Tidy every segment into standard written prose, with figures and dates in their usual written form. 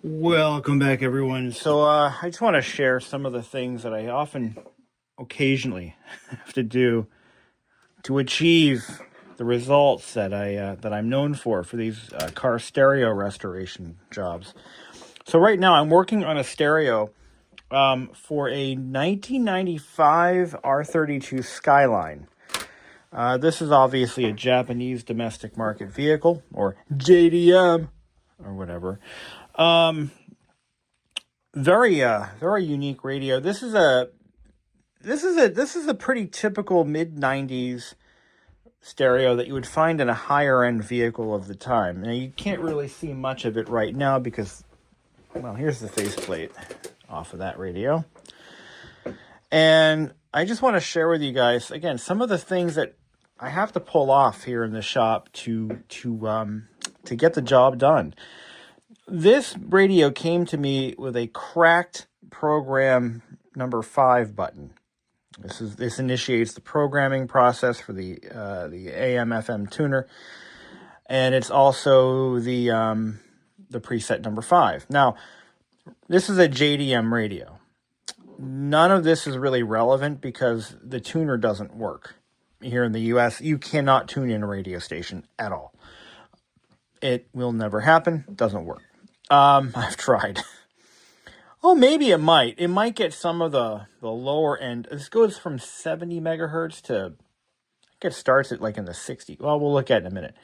Welcome back, everyone. So I just want to share some of the things that I occasionally have to do to achieve the results that I'm known for these car stereo restoration jobs. So right now I'm working on a stereo for a 1995 R32 Skyline. This is obviously a Japanese domestic market vehicle, or JDM, or whatever. Very unique radio. This is a pretty typical mid-90s stereo that you would find in a higher end vehicle of the time. Now you can't really see much of it right now because, well, here's the faceplate off of that radio. And I just want to share with you guys again some of the things that I have to pull off here in the shop to get the job done. This radio came to me with a cracked program number 5 button. This initiates the programming process for the AM/FM tuner, and it's also the preset number 5. Now, this is a JDM radio. None of this is really relevant because the tuner doesn't work here in the U.S. You cannot tune in a radio station at all. It will never happen. Doesn't work. I've tried. Oh, maybe it might. It might get some of the lower end. This goes from 70 megahertz to, I think it starts at like in the 60. Well, we'll look at it in a minute.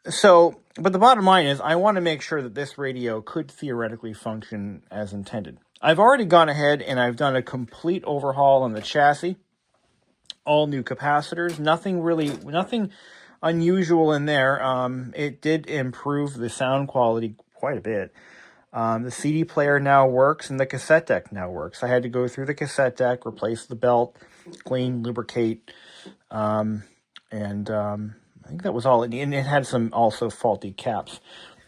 So, but the bottom line is I want to make sure that this radio could theoretically function as intended. I've already gone ahead and I've done a complete overhaul on the chassis. All new capacitors. Nothing unusual in there. It did improve the sound quality quite a bit. The CD player now works and the cassette deck now works. I had to go through the cassette deck, replace the belt, clean, lubricate, and I think that was all. And it had some also faulty caps.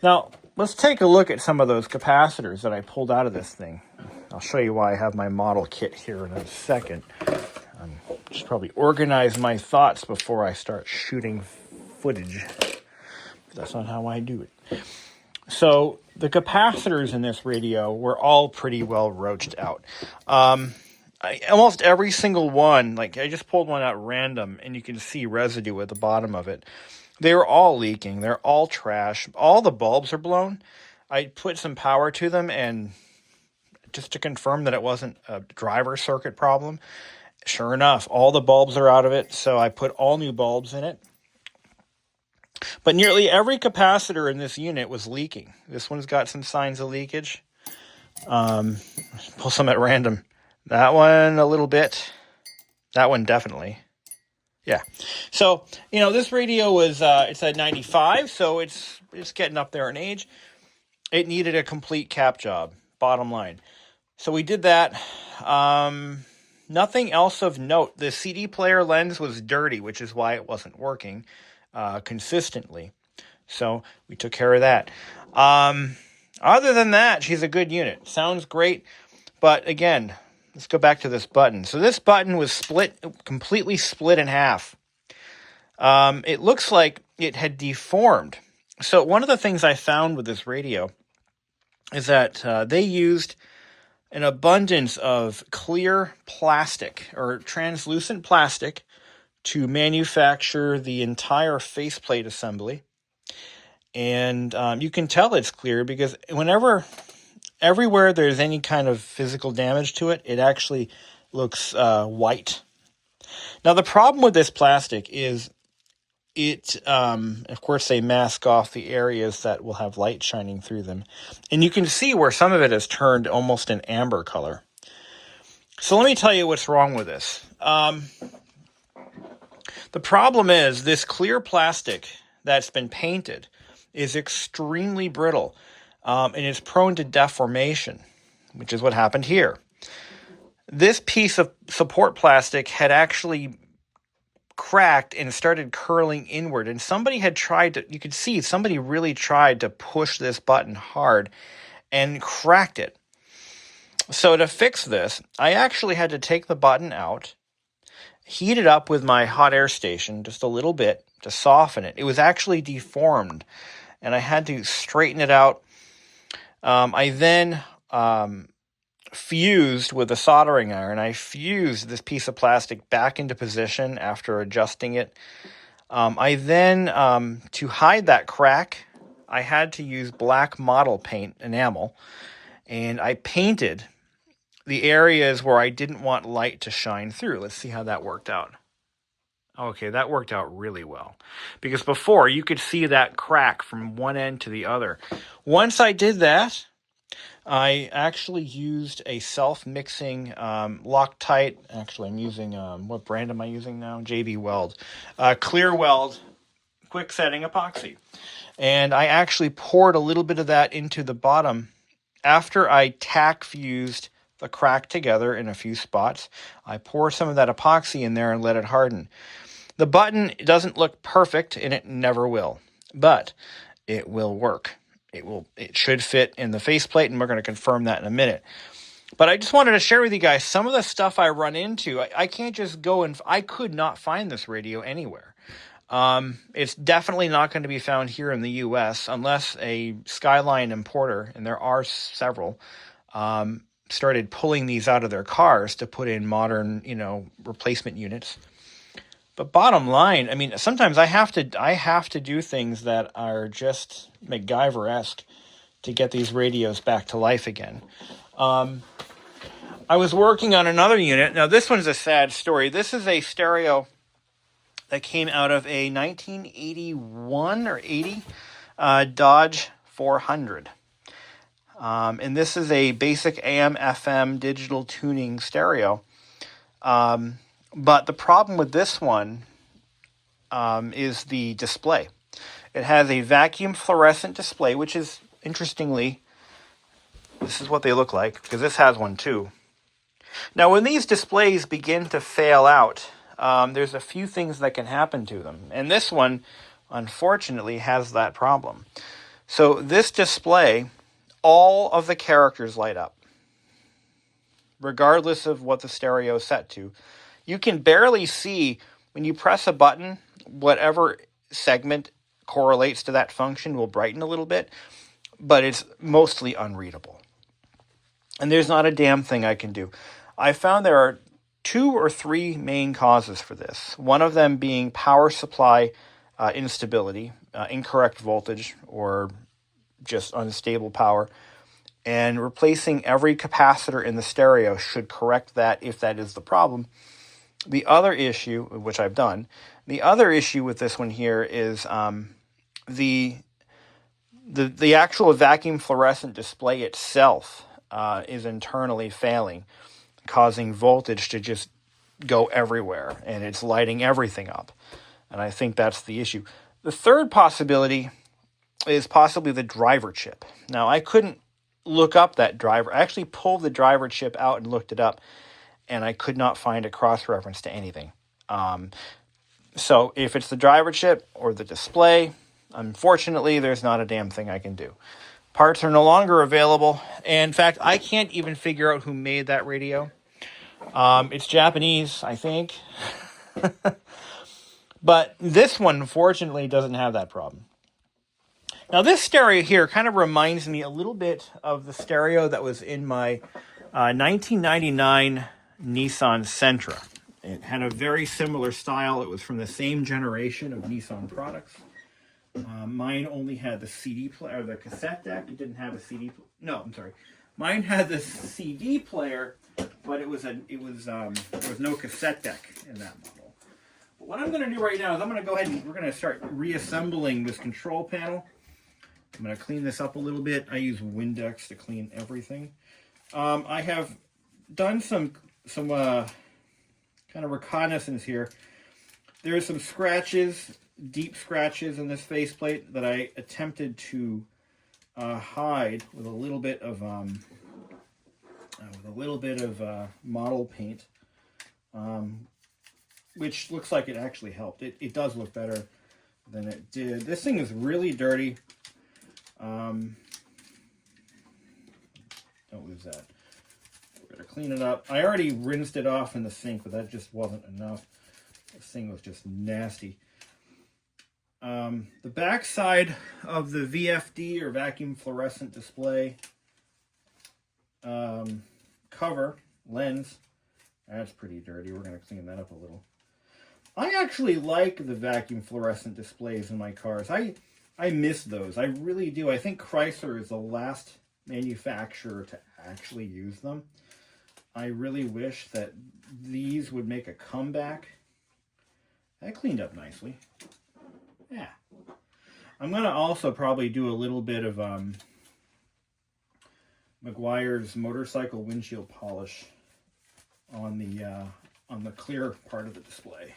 Now, let's take a look at some of those capacitors that I pulled out of this thing. I'll show you why I have my model kit here in a second. Just probably organize my thoughts before I start shooting footage. That's not how I do it. So the capacitors in this radio were all pretty well roached out. Almost every single one, like I just pulled one out random, and you can see residue at the bottom of it. They were all leaking. They're all trash. All the bulbs are blown. I put some power to them, and just to confirm that it wasn't a driver circuit problem. Sure enough, all the bulbs are out of it, so I put all new bulbs in it. But nearly every capacitor in this unit was leaking. This one's got some signs of leakage. Pull some at random. That one a little bit. That one definitely. Yeah. So, this radio was, it's a 95, so it's getting up there in age. It needed a complete cap job, bottom line. So we did that. Nothing else of note. The CD player lens was dirty, which is why it wasn't working consistently. So we took care of that. Other than that, she's a good unit. Sounds great. But again, let's go back to this button. So this button was completely split in half. It looks like it had deformed. So one of the things I found with this radio is that they used an abundance of clear plastic or translucent plastic to manufacture the entire faceplate assembly. And you can tell it's clear because everywhere there's any kind of physical damage to it, it actually looks white. Now, the problem with this plastic is of course, they mask off the areas that will have light shining through them. And you can see where some of it has turned almost an amber color. So let me tell you what's wrong with this. The problem is this clear plastic that's been painted is extremely brittle, and is prone to deformation, which is what happened here. This piece of support plastic had actually cracked and started curling inward, and you could see somebody really tried to push this button hard and cracked it. So to fix this, I actually had to take the button out, heat it up with my hot air station just a little bit to soften it. It was actually deformed, and I had to straighten it out I then fused with a soldering iron. I fused this piece of plastic back into position after adjusting it. I then, to hide that crack, I had to use black model paint enamel, and I painted the areas where I didn't want light to shine through. Let's see how that worked out. Okay, that worked out really well, because before you could see that crack from one end to the other. Once I did that, I actually used a self-mixing Loctite. Actually, I'm using, what brand am I using now? JB Weld. Clear Weld quick setting epoxy. And I actually poured a little bit of that into the bottom after I tack fused the crack together in a few spots. I pour some of that epoxy in there and let it harden. The button doesn't look perfect, and it never will, but it will work. It should fit in the faceplate, and we're going to confirm that in a minute. But I just wanted to share with you guys some of the stuff I run into. I can't just go and I could not find this radio anywhere. It's definitely not going to be found here in the U.S. unless a Skyline importer, and there are several, started pulling these out of their cars to put in modern, replacement units. But bottom line, I mean, sometimes I have to do things that are just MacGyver-esque to get these radios back to life again. I was working on another unit. Now, this one's a sad story. This is a stereo that came out of a 1981 or 80 Dodge 400. And this is a basic AM/FM digital tuning stereo. But the problem with this one is the display. It has a vacuum fluorescent display, which is, interestingly, this is what they look like, because this has one too. Now, when these displays begin to fail out, there's a few things that can happen to them. And this one, unfortunately, has that problem. So this display, all of the characters light up, regardless of what the stereo is set to. You can barely see, when you press a button, whatever segment correlates to that function will brighten a little bit, but it's mostly unreadable. And there's not a damn thing I can do. I found there are 2 or 3 main causes for this. One of them being power supply instability, incorrect voltage, or just unstable power. And replacing every capacitor in the stereo should correct that if that is the problem. The other issue, which I've done, the other issue with this one here is the actual vacuum fluorescent display itself is internally failing, causing voltage to just go everywhere, and it's lighting everything up. And I think that's the issue. The third possibility is possibly the driver chip. Now, I couldn't look up that driver. I actually pulled the driver chip out and looked it up, and I could not find a cross-reference to anything. So if it's the driver chip or the display, unfortunately, there's not a damn thing I can do. Parts are no longer available. And in fact, I can't even figure out who made that radio. It's Japanese, I think. But this one, unfortunately, doesn't have that problem. Now, this stereo here kind of reminds me a little bit of the stereo that was in my 1999 Nissan Sentra. It had a very similar style. It was from the same generation of Nissan products. Mine only had the CD player, or the cassette deck. It didn't have a CD. No, I'm sorry. Mine had the CD player, but there was no cassette deck in that model. But what I'm going to do right now is I'm going to go ahead and we're going to start reassembling this control panel. I'm going to clean this up a little bit. I use Windex to clean everything. I have done some kind of reconnaissance here. There are some scratches, deep scratches in this faceplate that I attempted to hide with a little bit of model paint, which looks like it actually helped. It does look better than it did. This thing is really dirty. Don't lose that. We're going to clean it up. I already rinsed it off in the sink, but that just wasn't enough. This thing was just nasty. The back side of the VFD, or vacuum fluorescent display, cover lens, that's pretty dirty. We're going to clean that up a little. I actually like the vacuum fluorescent displays in my cars. I miss those. I really do. I think Chrysler is the last manufacturer to actually use them. I really wish that these would make a comeback. That cleaned up nicely. Yeah. I'm going to also probably do a little bit of Meguiar's motorcycle windshield polish on the clear part of the display.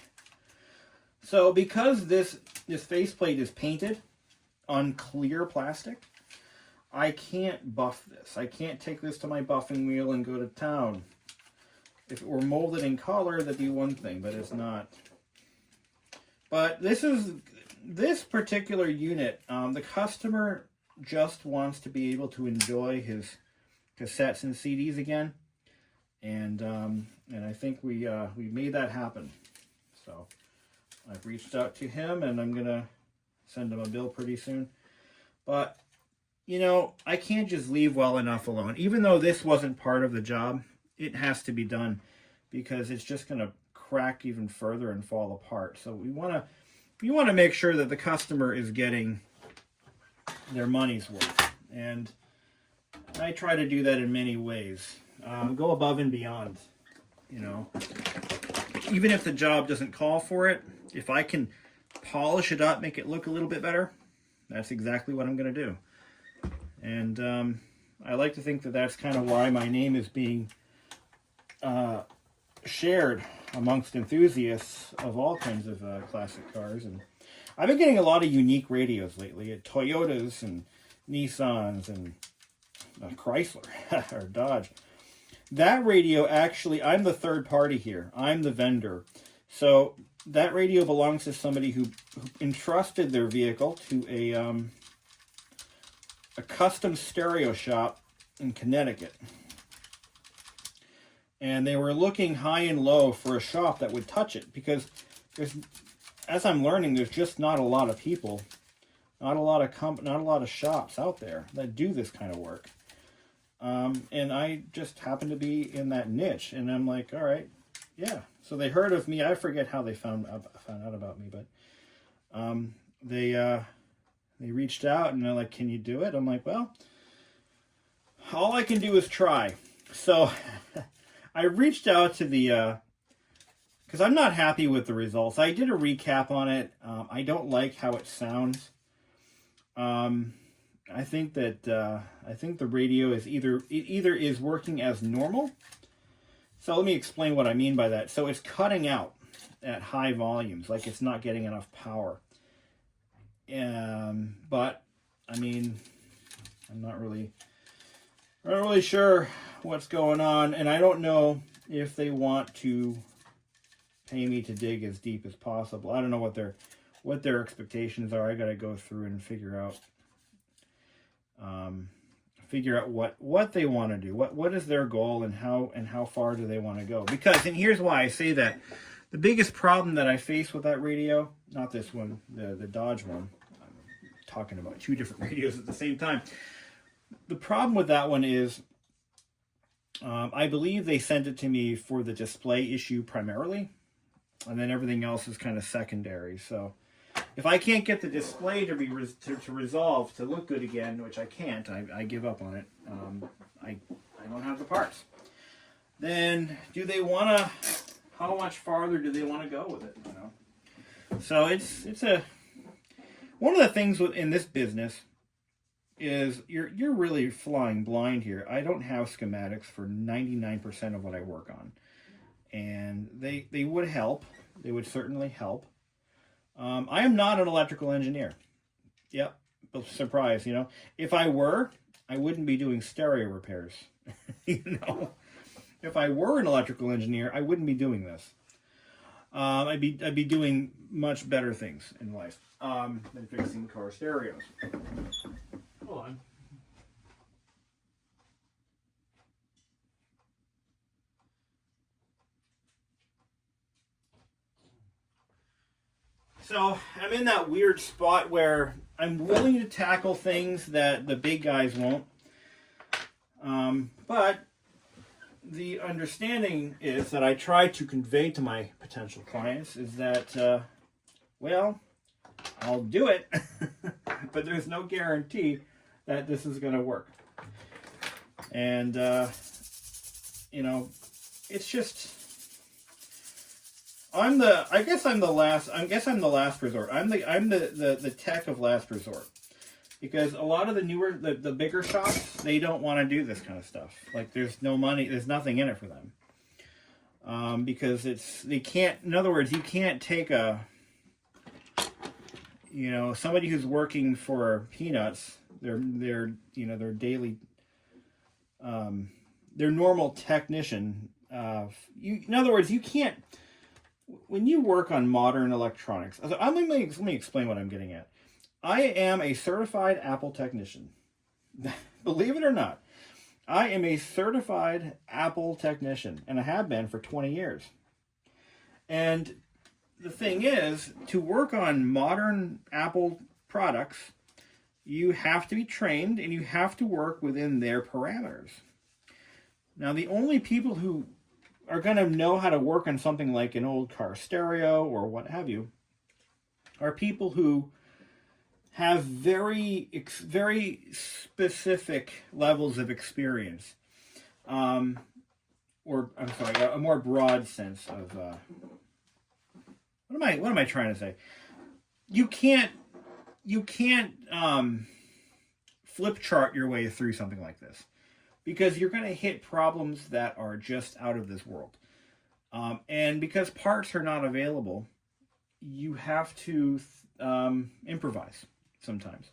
So because this faceplate is painted on clear plastic, I can't buff this. I can't take this to my buffing wheel and go to town. If it were molded in color, that'd be one thing, but it's not. But this particular unit, the customer just wants to be able to enjoy his cassettes and CDs again, and I think we made that happen. So I've reached out to him, and I'm gonna send him a bill pretty soon. But you know, I can't just leave well enough alone. Even though this wasn't part of the job, it has to be done because it's just gonna crack even further and fall apart. So we want to make sure that the customer is getting their money's worth, and I try to do that in many ways. Go above and beyond, you know. Even if the job doesn't call for it, if I can polish it up, make it look a little bit better, that's exactly what I'm going to do. And I like to think that that's kind of why my name is being shared amongst enthusiasts of all kinds of classic cars. And I've been getting a lot of unique radios lately at Toyotas and Nissans and Chrysler or Dodge. That radio, actually, I'm the third party here. I'm the vendor. So that radio belongs to somebody who entrusted their vehicle to a custom stereo shop in Connecticut. And they were looking high and low for a shop that would touch it, because as I'm learning, there's just not a lot of people, not a lot of shops out there that do this kind of work. And I just happened to be in that niche, and I'm like, all right, yeah. So they heard of me. I forget how they found out about me, but they reached out and they're like, can you do it? I'm like, well, all I can do is try. So I reached out to the, because I'm not happy with the results. I did a recap on it. I don't like how it sounds. I think that the radio is either is working as normal. So let me explain what I mean by that. So it's cutting out at high volumes, like it's not getting enough power. But I mean, I'm not really sure what's going on, and I don't know if they want to pay me to dig as deep as possible. I don't know what their expectations are. I got to go through and figure out what they want to do. What is their goal, and how far do they want to go? Because, and here's why I say that, the biggest problem that I face with that radio, not this one, the Dodge one. I'm talking about two different radios at the same time. The problem with that one is, I believe they sent it to me for the display issue primarily, and then everything else is kind of secondary. So if I can't get the display to be to resolve, to look good again, which I can't, I give up on it. I don't have the parts. Then do they want to? How much farther do they want to go with it? You know. So it's one of the things in this business is you're really flying blind here. I don't have schematics for 99% of what I work on, and they would help. They would certainly help. I am not an electrical engineer. Yep, surprise. You know, if I were, I wouldn't be doing stereo repairs. You know, if I were an electrical engineer, I wouldn't be doing this. I'd be doing much better things in life than fixing car stereos. Hold on. So I'm in that weird spot where I'm willing to tackle things that the big guys won't. But the understanding is that I try to convey to my potential clients is that, well, I'll do it, but there's no guarantee that this is going to work. And, you know, it's just, I guess I'm the last resort. I'm the tech of last resort. Because a lot of the bigger shops, they don't want to do this kind of stuff. Like, there's no money, there's nothing in it for them. Because they can't, in other words, you can't take somebody who's working for peanuts, their daily, their normal technician. In other words, you can't, when you work on modern electronics, let me explain what I'm getting at. I am a certified Apple technician. Believe it or not, I am a certified Apple technician, and I have been for 20 years. And the thing is, to work on modern Apple products, you have to be trained and you have to work within their parameters. Now, the only people who are going to know how to work on something like an old car stereo or what have you are people who have very specific levels of experience, or I'm sorry, a more broad sense of what am I trying to say? You can't flip chart your way through something like this, because you're going to hit problems that are just out of this world, and because parts are not available, you have to improvise. Sometimes.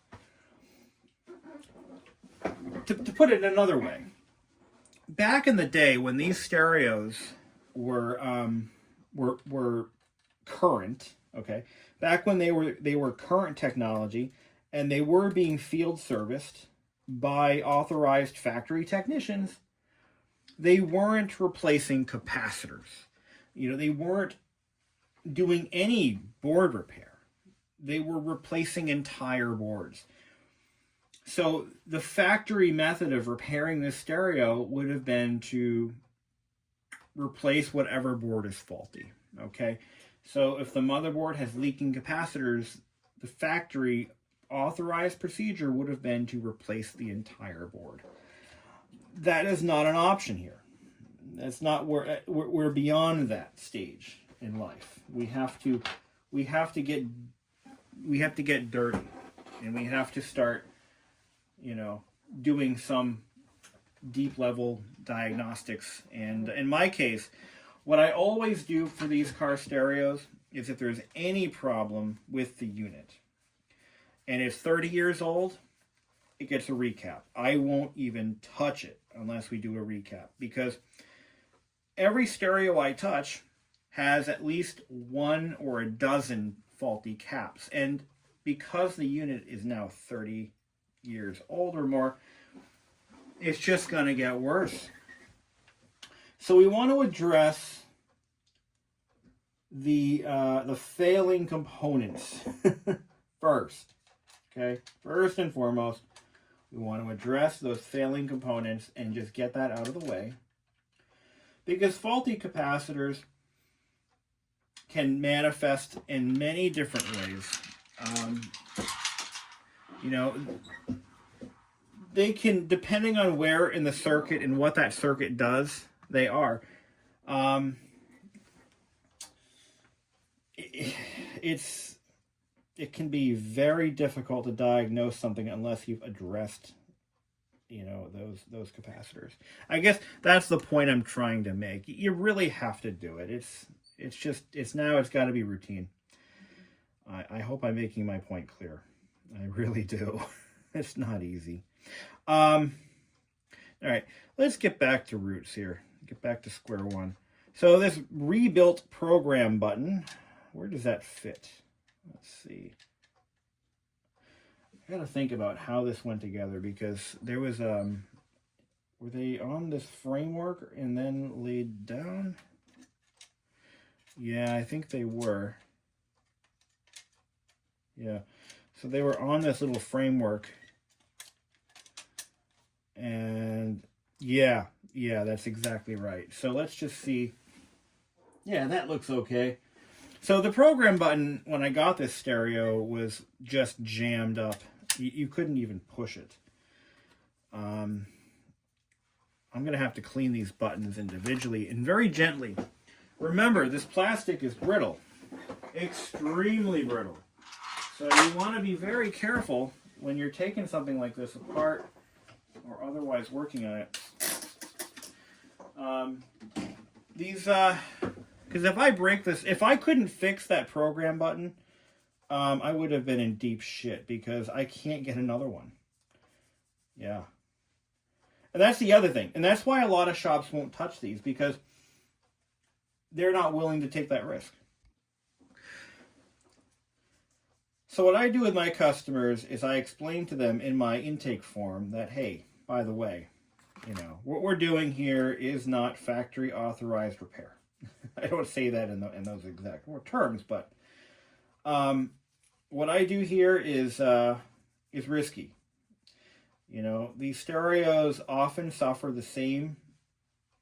To put it another way, back in the day when these stereos were current, okay, back when they were current technology and they were being field serviced by authorized factory technicians, they weren't replacing capacitors. They weren't doing any board repair. They were replacing entire boards. So the factory method of repairing this stereo would have been to replace whatever board is faulty. Okay? So if the motherboard has leaking capacitors, the factory authorized procedure would have been to replace the entire board. That is not an option here. That's not we're beyond that stage in life. We have to get dirty, and we have to start, doing some deep level diagnostics. And in my case, what I always do for these car stereos is if there's any problem with the unit and it's 30 years old, it gets a recap. I won't even touch it unless we do a recap, because every stereo I touch has at least one or a dozen faulty caps. And because the unit is now 30 years old or more, it's just going to get worse. So we want to address the failing components first. Okay? First and foremost, we want to address those failing components and just get that out of the way. Because faulty capacitors can manifest in many different ways. They can, depending on where in the circuit and what that circuit does, they are. It can be very difficult to diagnose something unless you've addressed, those capacitors. I guess that's the point I'm trying to make. You really have to do it. It's got to be routine. I hope I'm making my point clear. I really do. It's not easy. All right, let's get back to roots here. Get back to square one. So this rebuilt program button, where does that fit? Let's see. I gotta think about how this went together, because there was were they on this framework and then laid down? Yeah, I think they were. Yeah. So they were on this little framework. And yeah, that's exactly right. So let's just see. Yeah, that looks okay. So the program button, when I got this stereo, was just jammed up. You couldn't even push it. I'm going to have to clean these buttons individually and very gently. Remember, this plastic is brittle. Extremely brittle. So you want to be very careful when you're taking something like this apart or otherwise working on it. Because if I break this, if I couldn't fix that program button, I would have been in deep shit because I can't get another one. Yeah. And that's the other thing. And that's why a lot of shops won't touch these, because they're not willing to take that risk. So what I do with my customers is I explain to them in my intake form that, hey, by the way, you know, what we're doing here is not factory authorized repair. I don't say that in those exact terms, but what I do here is risky. You know, these stereos often suffer the same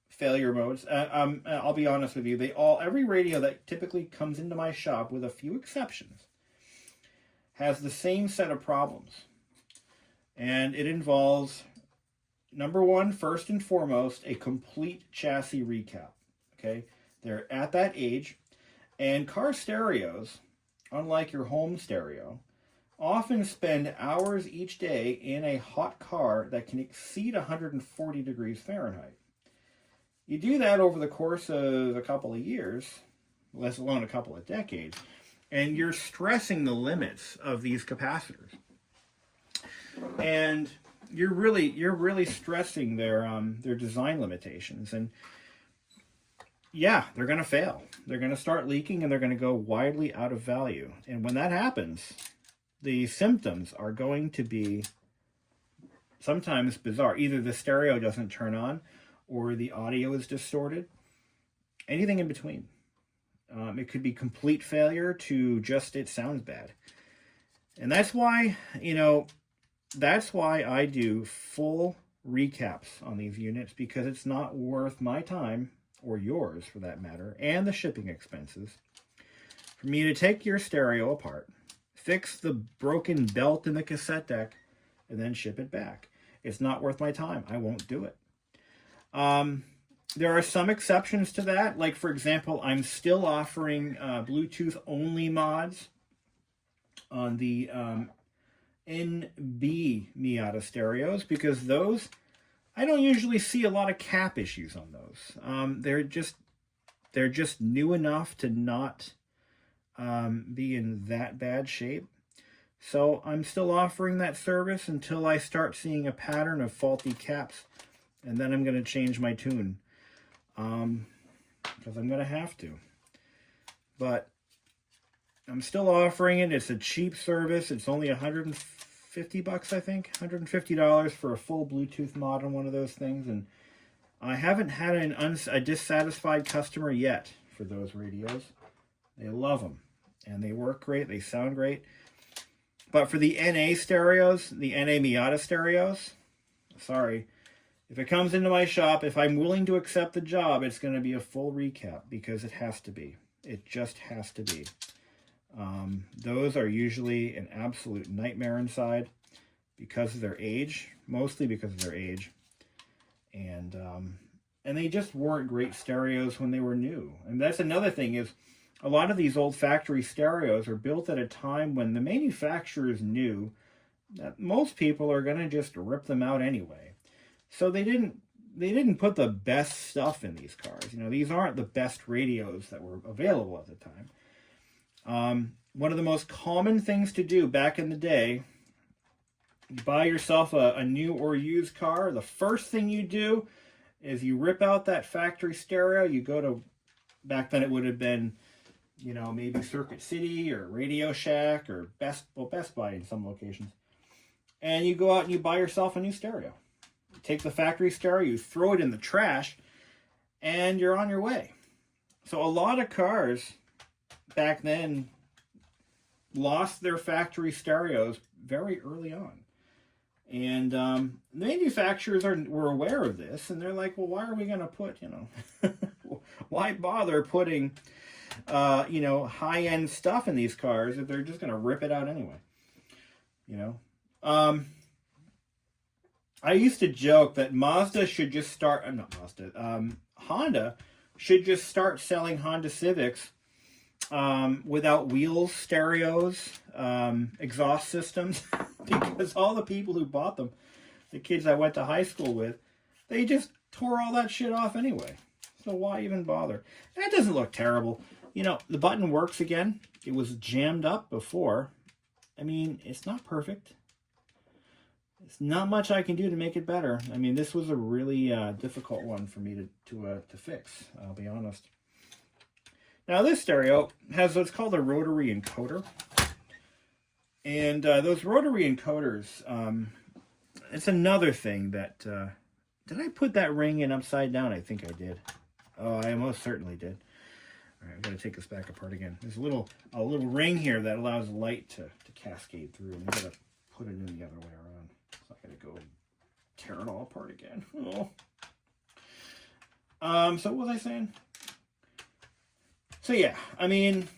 failure modes. I'll be honest with you, every radio that typically comes into my shop, with a few exceptions, has the same set of problems. And it involves, number one, first and foremost, a complete chassis recap. Okay? They're at that age. And car stereos, unlike your home stereo, often spend hours each day in a hot car that can exceed 140 degrees Fahrenheit. You do that over the course of a couple of years, let alone a couple of decades, and you're stressing the limits of these capacitors. And you're really stressing their design limitations. And yeah, they're going to fail. They're going to start leaking, and they're going to go widely out of value. And when that happens, the symptoms are going to be sometimes bizarre. Either the stereo doesn't turn on, or the audio is distorted. Anything in between. It could be complete failure to just it sounds bad. And that's why, I do full recaps on these units, because it's not worth my time, or yours for that matter, and the shipping expenses, for me to take your stereo apart, fix the broken belt in the cassette deck, and then ship it back. It's not worth my time. I won't do it. There are some exceptions to that. Like, for example, I'm still offering Bluetooth-only mods on the NB Miata stereos, because those, I don't usually see a lot of cap issues on those. They're just new enough to not be in that bad shape. So I'm still offering that service until I start seeing a pattern of faulty caps, and then I'm going to change my tune. Because I'm going to have to. But I'm still offering it. It's a cheap service. It's only $150, I think. $150 for a full Bluetooth mod on one of those things. And I haven't had a dissatisfied customer yet for those radios. They love them. And they work great. They sound great. But for the NA stereos, the NA Miata stereos, sorry. If it comes into my shop, if I'm willing to accept the job, it's going to be a full recap, because it has to be. It just has to be. Those are usually an absolute nightmare inside because of their age, mostly because of their age. And they just weren't great stereos when they were new. And that's another thing, is a lot of these old factory stereos are built at a time when the manufacturers knew that most people are going to just rip them out anyway. So they didn't put the best stuff in these cars. These aren't the best radios that were available at the time. One of the most common things to do back in the day, you buy yourself a new or used car, the first thing you do is you rip out that factory stereo. You go to, back then it would have been, maybe Circuit City or Radio Shack or Best Buy in some locations. And you go out and you buy yourself a new stereo. Take the factory stereo, you throw it in the trash, and you're on your way. So a lot of cars back then, lost their factory stereos very early on. And manufacturers were aware of this, and they're like, well, why are we going to put, why bother putting, high-end stuff in these cars if they're just going to rip it out anyway? I used to joke that Mazda should just start, Honda should just start selling Honda Civics without wheels, stereos, exhaust systems, because all the people who bought them, the kids I went to high school with, they just tore all that shit off anyway. So why even bother? And it doesn't look terrible. The button works again. It was jammed up before. I mean, it's not perfect. It's not much I can do to make it better. I mean, this was a really difficult one for me to fix, I'll be honest. Now, this stereo has what's called a rotary encoder. And those rotary encoders, it's another thing that... did I put that ring in upside down? I think I did. Oh, I most certainly did. All right, I've got to take this back apart again. There's a little ring here that allows light to cascade through. And I've got to put it in the other way around. So I got to go tear it all apart again. Oh. So what was I saying? So yeah, I mean,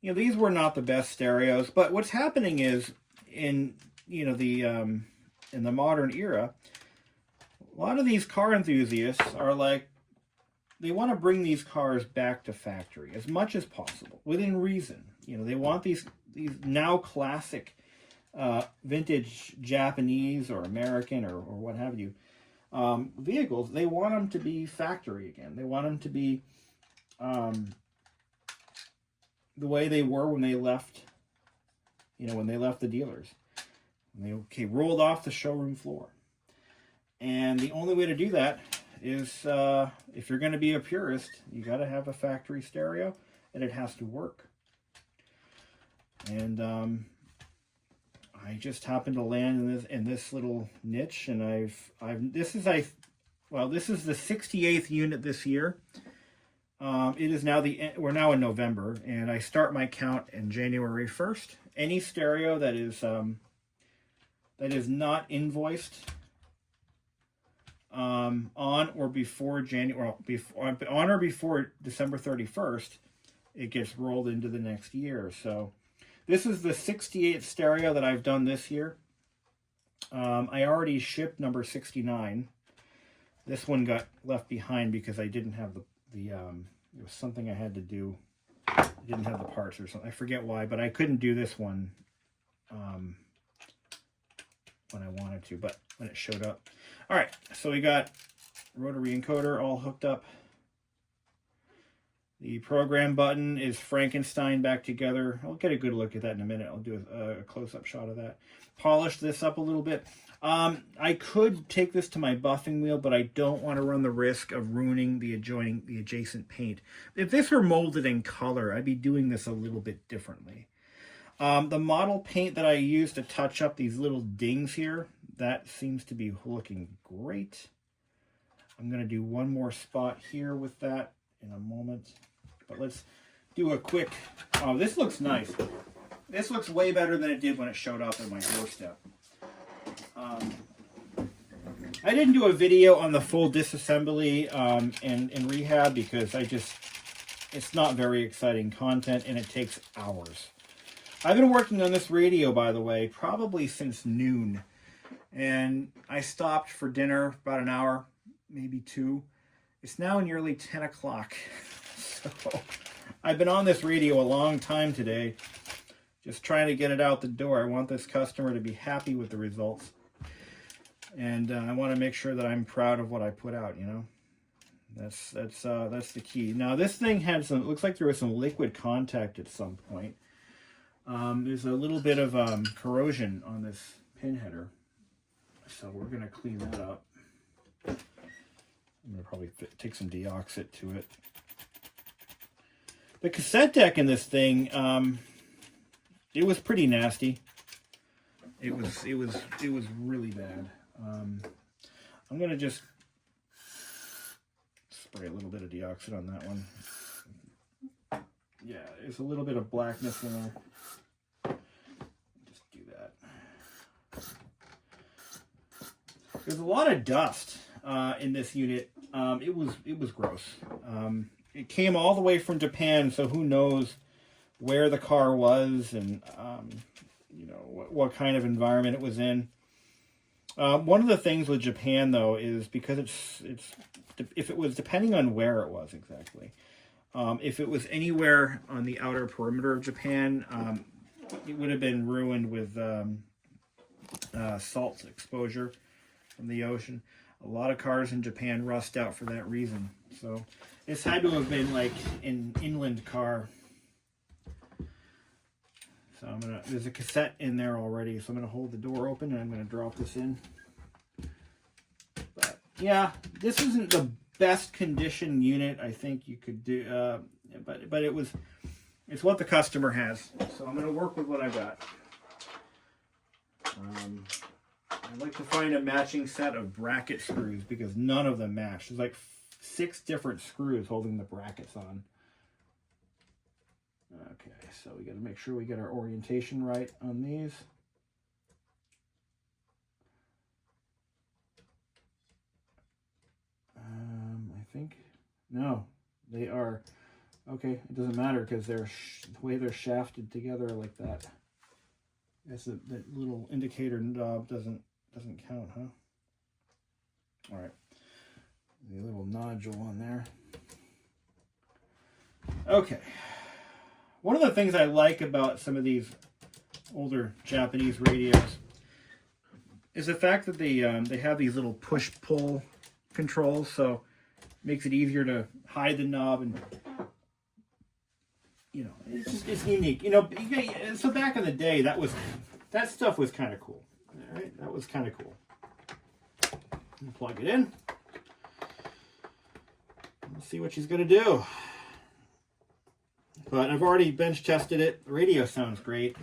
these were not the best stereos, but what's happening is in the modern era, a lot of these car enthusiasts are like, they want to bring these cars back to factory as much as possible within reason. They want these now classic vintage Japanese or American or what have you vehicles. They want them to be factory again. They want them to be the way they were when they left, when they left the dealers. When they rolled off the showroom floor. And the only way to do that is, if you're going to be a purist, you got to have a factory stereo, and it has to work. And I just happened to land in this little niche, and this is the 68th unit this year. It is now we're now in November, and I start my count in January 1st. Any stereo that is not invoiced on or before December 31st, it gets rolled into the next year. So this is the 68th stereo that I've done this year. I already shipped number 69. This one got left behind because I didn't have it was something I had to do. I didn't have the parts or something. I forget why, but I couldn't do this one when I wanted to, but when it showed up. All right, so we got rotary encoder all hooked up. The program button is Frankenstein back together. I'll get a good look at that in a minute. I'll do a close-up shot of that. Polish this up a little bit. I could take this to my buffing wheel, but I don't want to run the risk of ruining the adjacent paint. If this were molded in color, I'd be doing this a little bit differently. The model paint that I used to touch up these little dings here, that seems to be looking great. I'm going to do one more spot here with that in a moment. But let's do a quick... Oh, this looks nice. This looks way better than it did when it showed up at my doorstep. I didn't do a video on the full disassembly and rehab because it's not very exciting content and it takes hours. I've been working on this radio, by the way, probably since noon. And I stopped for dinner about an hour, maybe 2. It's now nearly 10 o'clock. So I've been on this radio a long time today, just trying to get it out the door. I want this customer to be happy with the results. And I want to make sure that I'm proud of what I put out, That's the key. Now this thing had it looks like there was some liquid contact at some point. There's a little bit of corrosion on this pin header. So we're going to clean that up. I'm going to probably take some deoxit to it. The cassette deck in this thing, it was pretty nasty. It was really bad. I'm going to just spray a little bit of deoxit on that one. Yeah, there's a little bit of blackness in there. Just do that. There's a lot of dust in this unit. It was gross. It came all the way from Japan, so who knows where the car was and you know what kind of environment it was in. One of the things with Japan, though, is because it's if it was depending on where it was exactly. If it was anywhere on the outer perimeter of Japan, it would have been ruined with salt exposure from the ocean. A lot of cars in Japan rust out for that reason. So this had to have been like an inland car. So there's a cassette in there already, so I'm gonna hold the door open and I'm gonna drop this in. But yeah, this isn't the best condition unit I think you could do, but it's what the customer has, so I'm going to work with what I got. I'd like to find a matching set of bracket screws because none of them match. There's like 6 different screws holding the brackets on. Okay, so we got to make sure we get our orientation right on these. I think, no, they are, okay, it doesn't matter because they're the way they're shafted together like that. I guess that little indicator knob doesn't count, huh? All right, the little nodule on there. Okay, one of the things I like about some of these older Japanese radios is the fact that they have these little push-pull controls, so it makes it easier to hide the knob, and you know, it's unique. You know, so back in the day, that stuff was kind of cool. All right, that was kind of cool. Plug it in. Let's see what she's gonna do. But I've already bench tested it. The radio sounds great.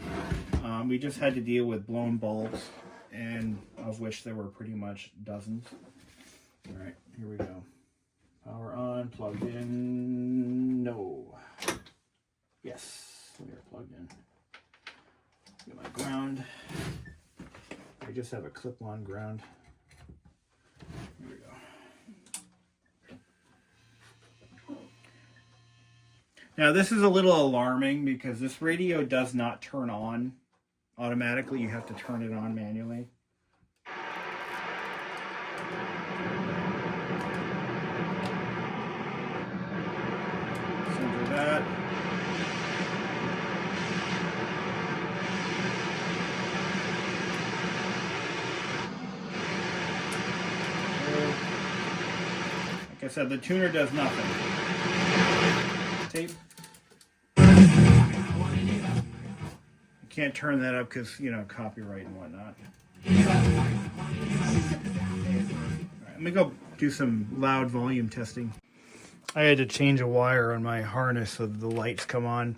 We just had to deal with blown bulbs, and of which there were pretty much dozens. All right, here we go. Power on, plugged in. No. Yes, we are plugged in. Get my ground. I just have a clip-on ground. Here we go. Now this is a little alarming because this radio does not turn on automatically. You have to turn it on manually. Center that. Like I said, the tuner does nothing. Tape. You can't turn that up because, you know, copyright and whatnot. All right, let me go do some loud volume testing. I had to change a wire on my harness so the lights come on.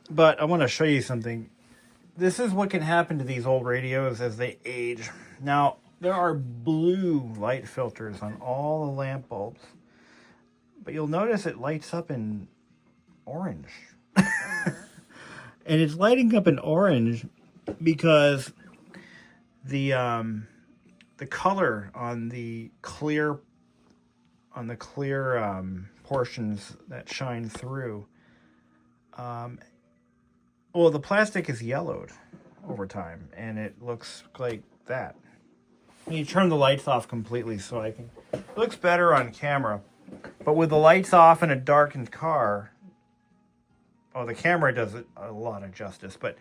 But I want to show you something. This is what can happen to these old radios as they age. Now, there are blue light filters on all the lamp bulbs, but you'll notice it lights up in orange. And it's lighting up in orange because the color on the clear portions that shine through, well, the plastic is yellowed over time, and it looks like that. And you turn the lights off completely so I can. It looks better on camera, but with the lights off in a darkened car, oh, the camera does it a lot of justice, but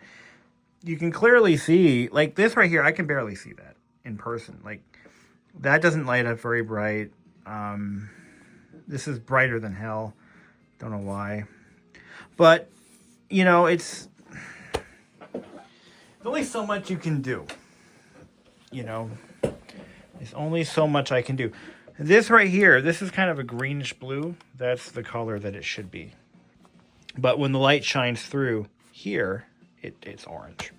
you can clearly see, like this right here, I can barely see that in person. Like, that doesn't light up very bright. This is brighter than hell. Don't know why. But, you know, it's only so much you can do. You know, there's only so much I can do. This right here, this is kind of a greenish blue. That's the color that it should be. But when the light shines through here, it's orange.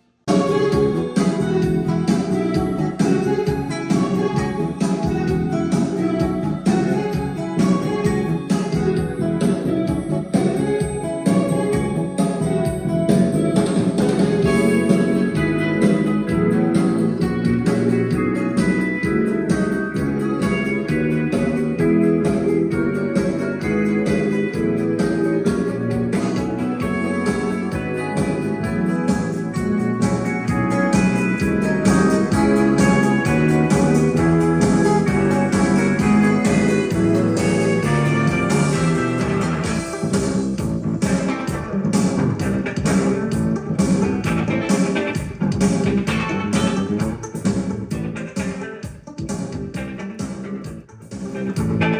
you.